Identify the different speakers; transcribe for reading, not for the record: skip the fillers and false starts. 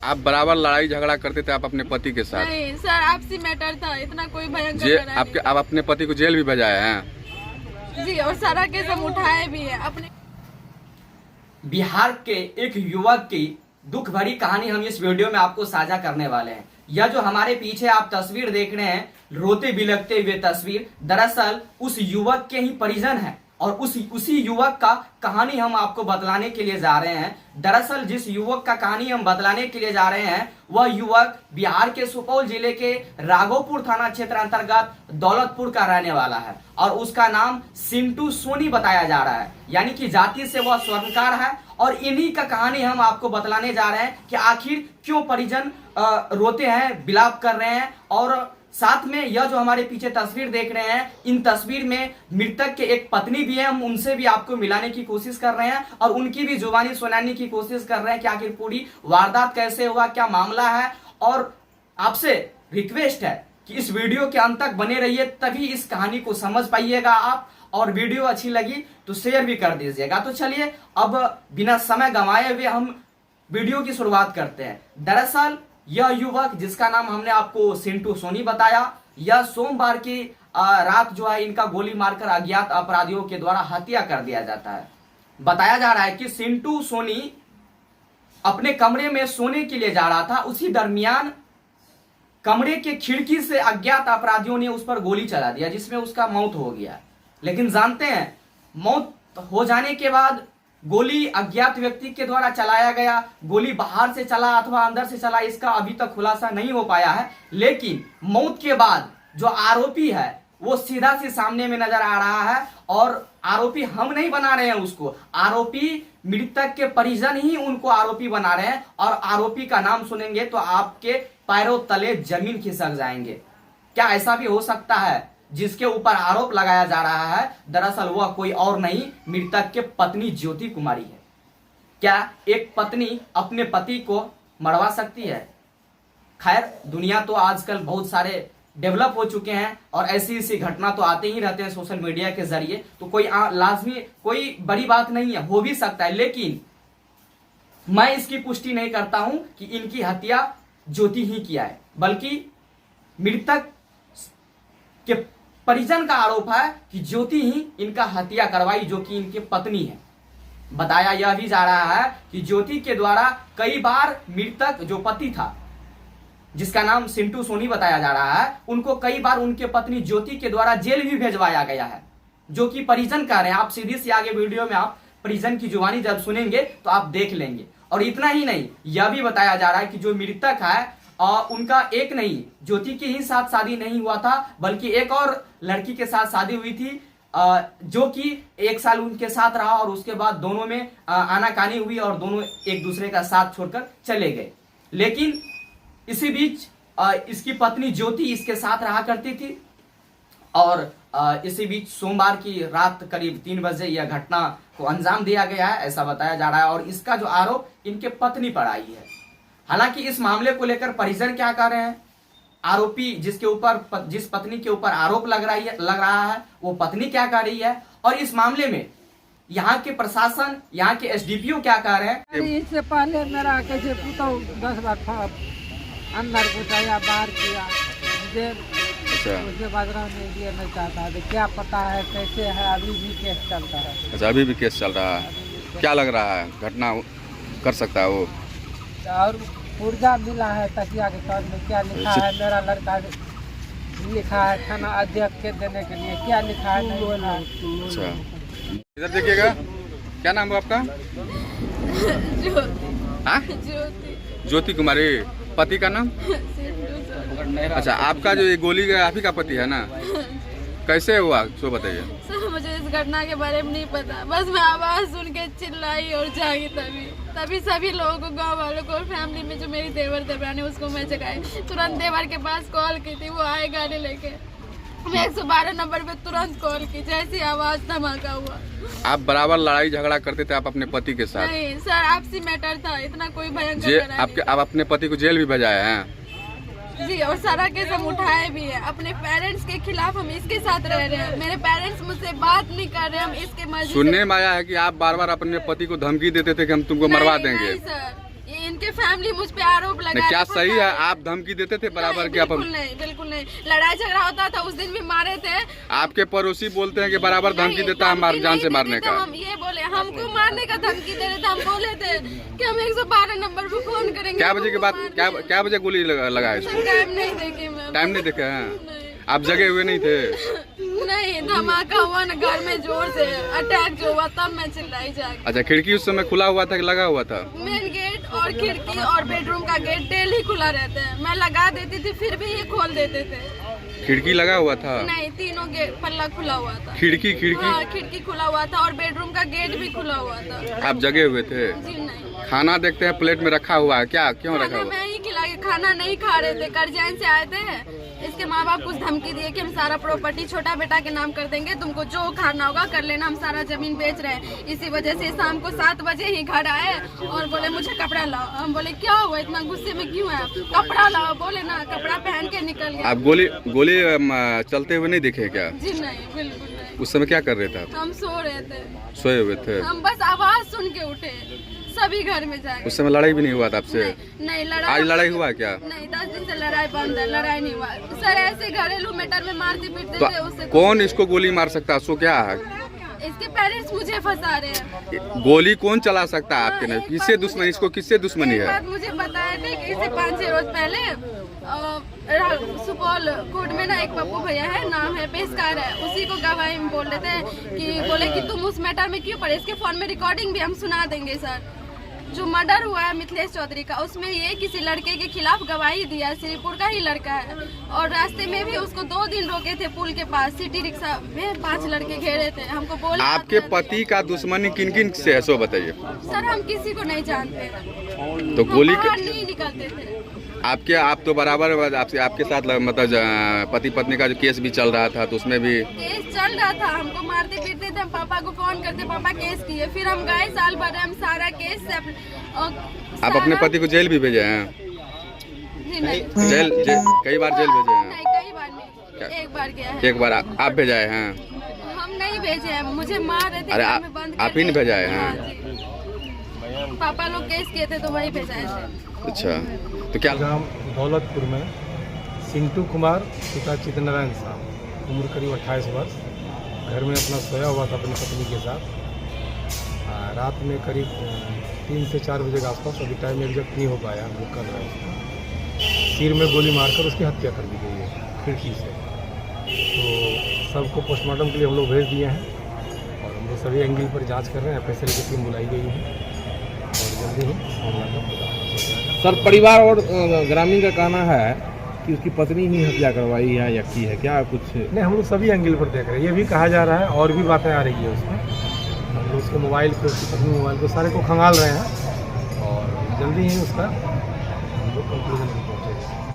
Speaker 1: आप बराबर लड़ाई झगड़ा करते थे आप अपने पति के साथ?
Speaker 2: नहीं सर, आपसी मैटर था, इतना कोई भयंकर
Speaker 1: आप अपने पति को जेल भी भेजाए हैं?
Speaker 2: जी, और सारा केस हम उठाए भी है अपने।
Speaker 3: बिहार के एक युवक की दुख भरी कहानी हम इस वीडियो में आपको साझा करने वाले हैं। यह जो हमारे पीछे आप तस्वीर देख रहे हैं, रोते बिलखते हुए तस्वीर, दरअसल उस युवक के ही परिजन है और उसी युवक का कहानी हम आपको बतलाने के लिए जा रहे हैं। दरअसल जिस युवक का कहानी हम बतलाने के लिए जा रहे हैं वह युवक बिहार के सुपौल जिले के राघोपुर थाना क्षेत्र अंतर्गत दौलतपुर का रहने वाला है और उसका नाम सिंटू सोनी बताया जा रहा है, यानी कि जाति से वह स्वर्णकार है। और इन्हीं का कहानी हम आपको बतलाने जा रहे हैं कि आखिर क्यों परिजन रोते हैं, विलाप कर रहे हैं। और साथ में यह जो हमारे पीछे तस्वीर देख रहे हैं, इन तस्वीर में मृतक के एक पत्नी भी है, हम उनसे भी आपको मिलाने की कोशिश कर रहे हैं और उनकी भी जुबानी सुनाने की कोशिश कर रहे हैं कि आखिर पूरी वारदात कैसे हुआ, क्या मामला है। और आपसे रिक्वेस्ट है कि इस वीडियो के अंत तक बने रहिए, तभी इस कहानी को समझ पाइएगा आप। और वीडियो अच्छी लगी तो शेयर भी कर दीजिएगा। तो चलिए अब बिना समय गंवाए हुए हम वीडियो की शुरुआत करते हैं। दरअसल यह युवक जिसका नाम हमने आपको सिंटू सोनी बताया, यह सोमवार की रात जो है इनका गोली मारकर अज्ञात अपराधियों के द्वारा हत्या कर दिया जाता है। बताया जा रहा है कि सिंटू सोनी अपने कमरे में सोने के लिए जा रहा था, उसी दरमियान कमरे के खिड़की से अज्ञात अपराधियों ने उस पर गोली चला दिया जिसमें उसका मौत हो गया। लेकिन जानते हैं, मौत हो जाने के बाद गोली अज्ञात व्यक्ति के द्वारा चलाया गया, गोली बाहर से चला अथवा अंदर से चला, इसका अभी तक खुलासा नहीं हो पाया है। लेकिन मौत के बाद जो आरोपी है वो सीधा सी सामने में नजर आ रहा है और आरोपी हम नहीं बना रहे हैं उसको, आरोपी मृतक के परिजन ही उनको आरोपी बना रहे हैं। और आरोपी का नाम सुनेंगे तो आपके पैरों तले जमीन खिसक जाएंगे। क्या ऐसा भी हो सकता है? जिसके ऊपर आरोप लगाया जा रहा है दरअसल वह कोई और नहीं, मृतक के पत्नी ज्योति कुमारी है। क्या एक पत्नी अपने पति को मरवा सकती है? खैर, दुनिया तो आजकल बहुत सारे डेवलप हो चुके हैं और ऐसी घटना तो आते ही रहते हैं सोशल मीडिया के जरिए, तो कोई लाजमी कोई बड़ी बात नहीं है, हो भी सकता है। लेकिन मैं इसकी पुष्टि नहीं करता हूं कि इनकी हत्या ज्योति ही किया है, बल्कि मृतक के परिजन का आरोप है कि ज्योति ही इनका हत्या करवाई, जो कि इनके पत्नी है। बताया यह भी जा रहा है कि ज्योति के द्वारा कई बार मृतक जो पति था, जिसका नाम सिंटू सोनी बताया जा रहा है, उनको कई बार उनके पत्नी ज्योति के द्वारा जेल भी भेजवाया गया है, जो कि परिजन कह रहे हैं। आप सीधी सी आगे वीडियो में आप परिजन की जुबानी जब सुनेंगे तो आप देख लेंगे। और इतना ही नहीं, यह भी बताया जा रहा है कि जो मृतक है उनका एक नहीं, ज्योति के ही साथ शादी नहीं हुआ था, बल्कि एक और लड़की के साथ शादी हुई थी, जो कि 1 साल उनके साथ रहा और उसके बाद दोनों में आनाकानी हुई और दोनों एक दूसरे का साथ छोड़कर चले गए। लेकिन इसी बीच इसकी पत्नी ज्योति इसके साथ रहा करती थी और इसी बीच सोमवार की रात करीब 3 बजे यह घटना को अंजाम दिया गया है, ऐसा बताया जा रहा है। और इसका जो आरोप इनके पत्नी पर आई है। हालांकि इस मामले को लेकर परिजन क्या कह रहे हैं, आरोपी जिस पत्नी के ऊपर आरोप लग रहा है वो पत्नी क्या कह रही है, और इस मामले में यहाँ के प्रशासन, यहाँ के एसडीपीओ क्या कह रहे हैं।
Speaker 4: इससे पहले मेरा कैसे पुता 10 बार अंदर घुसाया, बाहर किया, उसके बाद रहने देना चाहता है। क्या पता है कैसे है, अभी भी केस चलता है।
Speaker 1: अच्छा, अभी भी केस चल रहा है। क्या लग रहा है घटना कर सकता है वो?
Speaker 4: और पुर्जा मिला है तकिया के तौर में, क्या लिखा है, मेरा लड़का लिखा है थाना अध्यक्ष के देने के लिए, क्या लिखा है नहीं बोला।
Speaker 1: अच्छा, इधर देखिएगा, क्या नाम है आपका? ज्योति कुमारी। पति का नाम? अच्छा, आपका जो ये गोली गया आप ही का पति है ना? कैसे हुआ सो बताइए।
Speaker 2: सर, मुझे इस घटना के बारे में नहीं पता, बस मैं आवाज सुन के चिल्लाई और जागी, तभी सभी लोगों को, गांव वालों को और फैमिली में जो मेरी देवर देवरानी उसको मैं जगाई। तुरंत देवर के पास कॉल की थी, वो आए गाड़ी लेके। मैं 112 नंबर पे तुरंत कॉल की, जैसी आवाज धमाका हुआ।
Speaker 1: आप बराबर लड़ाई झगड़ा करते थे आप अपने पति के साथ?
Speaker 2: नहीं सर, आपसी मैटर था, इतना कोई भयंकर।
Speaker 1: आप अपने पति को जेल भी भेजाए हैं?
Speaker 2: जी, और सारा केस हम उठाए भी है। अपने पेरेंट्स के खिलाफ हम इसके साथ रह रहे हैं, मेरे पेरेंट्स मुझसे बात नहीं कर रहे, हम इसके मर्जी।
Speaker 1: सुनने में आया है कि आप बार बार अपने पति को धमकी देते थे कि हम तुमको मरवा देंगे।
Speaker 2: नहीं सर, ये उनके फैमिली मुझ पे आरोप लगा
Speaker 1: नहीं, क्या सही है? आप धमकी देते थे बराबर? क्या
Speaker 2: बिल्कुल नहीं, बिल्कुल नहीं। लड़ाई झगड़ा होता था, उस दिन भी मारे थे।
Speaker 1: आपके पड़ोसी बोलते हैं कि बराबर धमकी देता है हमारे जान से मारने का।
Speaker 2: हम ये बोले, हमको मारने का धमकी दे रहे थे। हम बोले थे कि हम 112 नंबर पे फोन करेंगे।
Speaker 1: क्या बजे के बाद क्या बजे गोली लगा इसको?
Speaker 2: टाइम नहीं देखे मैम।
Speaker 1: टाइम नहीं देखे हैं? आप जगे हुए नहीं थे?
Speaker 2: नहीं, धमाका हुआ ना घर में, जोर से अटैक जो हुआ तब मैं चिल्लाई जाके।
Speaker 1: अच्छा, खिड़की उस समय खुला हुआ था कि लगा हुआ था?
Speaker 2: मेन गेट और खिड़की और बेडरूम का गेट डेली खुला रहता है। मैं लगा देती थी, फिर भी ये खोल देते थे।
Speaker 1: खिड़की लगा हुआ था?
Speaker 2: नहीं, तीनों गेट पल्ला खुला हुआ था।
Speaker 1: खिड़की
Speaker 2: हाँ, खिड़की खुला हुआ था और बेडरूम का गेट भी खुला हुआ था।
Speaker 1: आप जगे हुए थे?
Speaker 2: जी नहीं।
Speaker 1: खाना देखते हैं प्लेट में रखा हुआ है, क्या क्यों रखा हुआ?
Speaker 2: मैं ही खिला के खाना नहीं खा रहे थे। कर्जैन से आए थे, इसके माँ बाप कुछ धमकी दिए कि हम सारा प्रॉपर्टी छोटा बेटा के नाम कर देंगे, तुमको जो खाना होगा कर लेना, हम सारा जमीन बेच रहे हैं। इसी वजह से शाम को 7 बजे ही घर आए और बोले मुझे कपड़ा लाओ। हम बोले क्या हुआ, इतना गुस्से में क्यों है? कपड़ा लाओ। बोले ना, कपड़ा पहन के निकल गए।
Speaker 1: आप गोली चलते हुए नहीं देखे क्या?
Speaker 2: जी नहीं, बिल्कुल नहीं।
Speaker 1: उस समय क्या कर रहे थे आप?
Speaker 2: हम सो रहे थे।
Speaker 1: सोए हुए थे?
Speaker 2: हम बस आवाज सुन के उठे, सभी घर में जाके।
Speaker 1: उस समय लड़ाई भी नहीं हुआ था आपसे?
Speaker 2: नहीं, लड़ाई।
Speaker 1: आज लड़ाई हुआ क्या?
Speaker 2: नहीं, 10 दिन से लड़ाई बंद है, लड़ाई नहीं हुआ सर। ऐसे घरेलू मैटर में मारते पीटते थे उससे।
Speaker 1: कौन इसको गोली मार सकता है? सो क्या है?
Speaker 2: इसके पेरेंट्स मुझे फंसा रहे हैं।
Speaker 1: गोली कौन चला सकता है आपके? नहीं, किससे दुश्मनी? इसको किससे दुश्मनी है?
Speaker 2: मुझे बताया थे कि इसे 5-6 रोज पहले सुपौल कोर्ट में ना एक पप्पू भैया है, नाम है, पेशकार है, उसी को गवाही में बोल रहे थे कि बोले कि तुम उस मैटर में क्यों पड़े। इसके फोन में रिकॉर्डिंग भी हम सुना देंगे सर। जो मर्डर हुआ है मिथिलेश चौधरी का, उसमें ये किसी लड़के के खिलाफ गवाही दिया, श्रीपुर का ही लड़का है। और रास्ते में भी उसको 2 दिन रोके थे पुल के पास, सिटी रिक्शा में 5 लड़के घेरे थे। हमको बोले
Speaker 1: आपके पति का दुश्मनी किन किन से है, सो बताइए।
Speaker 2: सर हम किसी को नहीं जानते,
Speaker 1: तो गोली
Speaker 2: नहीं निकलते थे।
Speaker 1: आप तो बराबर आपके साथ मतलब पति पत्नी का जो केस भी चल रहा था, तो उसमें भी
Speaker 2: केस चल रहा था। हमको मारते पीटते थे, हम पापा को फोन करते, पापा केस किए। फिर हम गए, साल भर हम सारा केस से
Speaker 1: आप अपने पति को जेल भी भेजे हैं?
Speaker 2: जी नहीं।
Speaker 1: कई बार जेल भेजे हैं?
Speaker 2: नहीं, कई बार नहीं, एक बार गया है।
Speaker 1: एक बार आप भेजाए हैं?
Speaker 2: हम नहीं भेजे हैं, मुझे मार रहे थे।
Speaker 1: अरे आप ही नहीं भेजाए हैं?
Speaker 2: पापा लोग केस किए थे तो वही भेजाए थे।
Speaker 1: अच्छा, तो क्या
Speaker 5: गांव दौलतपुर में सिंटू कुमार पिता चितनारायण साहब, उम्र करीब 28 वर्ष, घर में अपना सोया हुआ था अपनी पत्नी के साथ। रात में करीब 3 से 4 बजे के आसपास, अभी टाइम एग्जैक्ट नहीं हो पाया, हम लोग कर रहे हैं, सिर में गोली मारकर उसकी हत्या कर दी गई है खिड़की से। तो सबको पोस्टमार्टम के लिए हम लोग भेज दिए हैं और हम लोग सभी एंगल पर जांच कर रहे हैं। फैसले की टीम बुलाई गई है और जल्दी ही मामला का पता हो जाएगा।
Speaker 6: सर, परिवार और ग्रामीण का कहना है कि उसकी पत्नी ही हत्या करवाई है या की है, क्या कुछ?
Speaker 5: नहीं, हम लोग सभी एंगल पर देख रहे हैं। ये भी कहा जा रहा है और भी बातें आ रही है उसमें। हम लोग उसके मोबाइल को, उसकी पत्नी मोबाइल को, सारे को खंगाल रहे हैं और जल्दी ही उसका हम लोग कंक्लूजन